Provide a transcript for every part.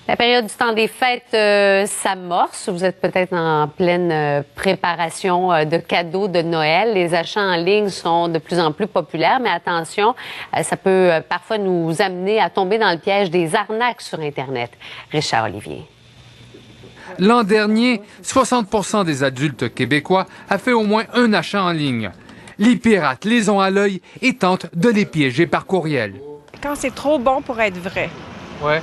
La période du temps des fêtes s'amorce. Vous êtes peut-être en pleine préparation de cadeaux de Noël. Les achats en ligne sont de plus en plus populaires, mais attention, ça peut parfois nous amener à tomber dans le piège des arnaques sur Internet. Richard Olivier. L'an dernier, 60% des adultes québécois a fait au moins un achat en ligne. Les pirates les ont à l'œil et tentent de les piéger par courriel. Quand c'est trop bon pour être vrai. Ouais.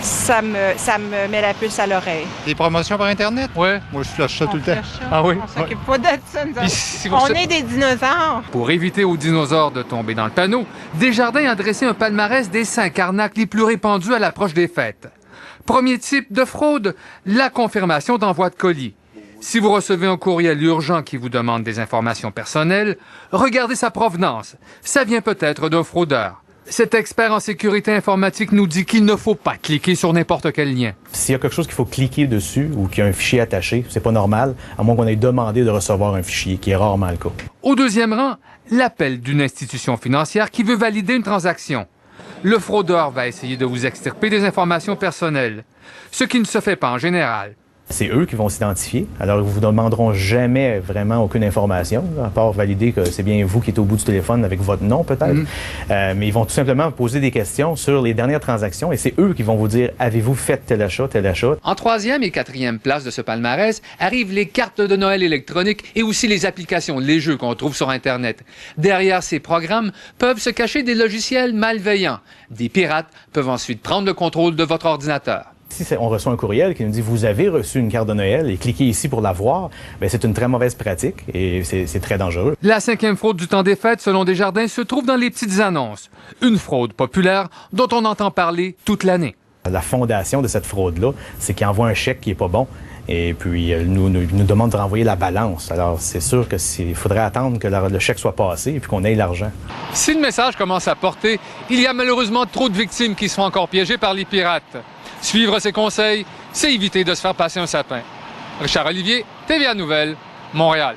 Ça me met la puce à l'oreille. Des promotions par Internet? Ouais. Moi, je flash ça tout le temps. Ah oui? On s'occupe pas de ça, nous autres. On est des dinosaures. Pour éviter aux dinosaures de tomber dans le panneau, Desjardins a dressé un palmarès des 5 arnaques les plus répandues à l'approche des fêtes. Premier type de fraude, la confirmation d'envoi de colis. Si vous recevez un courriel urgent qui vous demande des informations personnelles, regardez sa provenance. Ça vient peut-être d'un fraudeur. Cet expert en sécurité informatique nous dit qu'il ne faut pas cliquer sur n'importe quel lien. S'il y a quelque chose qu'il faut cliquer dessus ou qu'il y a un fichier attaché, c'est pas normal, à moins qu'on ait demandé de recevoir un fichier, qui est rarement le cas. Au deuxième rang, l'appel d'une institution financière qui veut valider une transaction. Le fraudeur va essayer de vous extirper des informations personnelles, ce qui ne se fait pas en général. C'est eux qui vont s'identifier. Alors, ils vous demanderont jamais vraiment aucune information, à part valider que c'est bien vous qui êtes au bout du téléphone avec votre nom, peut-être. Mais ils vont tout simplement vous poser des questions sur les dernières transactions et c'est eux qui vont vous dire « Avez-vous fait tel achat, tel achat? » En troisième et quatrième place de ce palmarès arrivent les cartes de Noël électroniques et aussi les applications, les jeux qu'on trouve sur Internet. Derrière ces programmes peuvent se cacher des logiciels malveillants. Des pirates peuvent ensuite prendre le contrôle de votre ordinateur. Si on reçoit un courriel qui nous dit « Vous avez reçu une carte de Noël et cliquez ici pour la voir », c'est une très mauvaise pratique et c'est très dangereux. La cinquième fraude du temps des fêtes, selon Desjardins, se trouve dans les petites annonces. Une fraude populaire dont on entend parler toute l'année. La fondation de cette fraude-là, c'est qu'ils envoient un chèque qui n'est pas bon et puis nous demandent de renvoyer la balance. Alors, c'est sûr qu'il faudrait attendre que le chèque soit passé et puis qu'on ait l'argent. Si le message commence à porter, il y a malheureusement trop de victimes qui sont encore piégées par les pirates. Suivre ses conseils, c'est éviter de se faire passer un sapin. Richard Olivier, TVA Nouvelles, Montréal.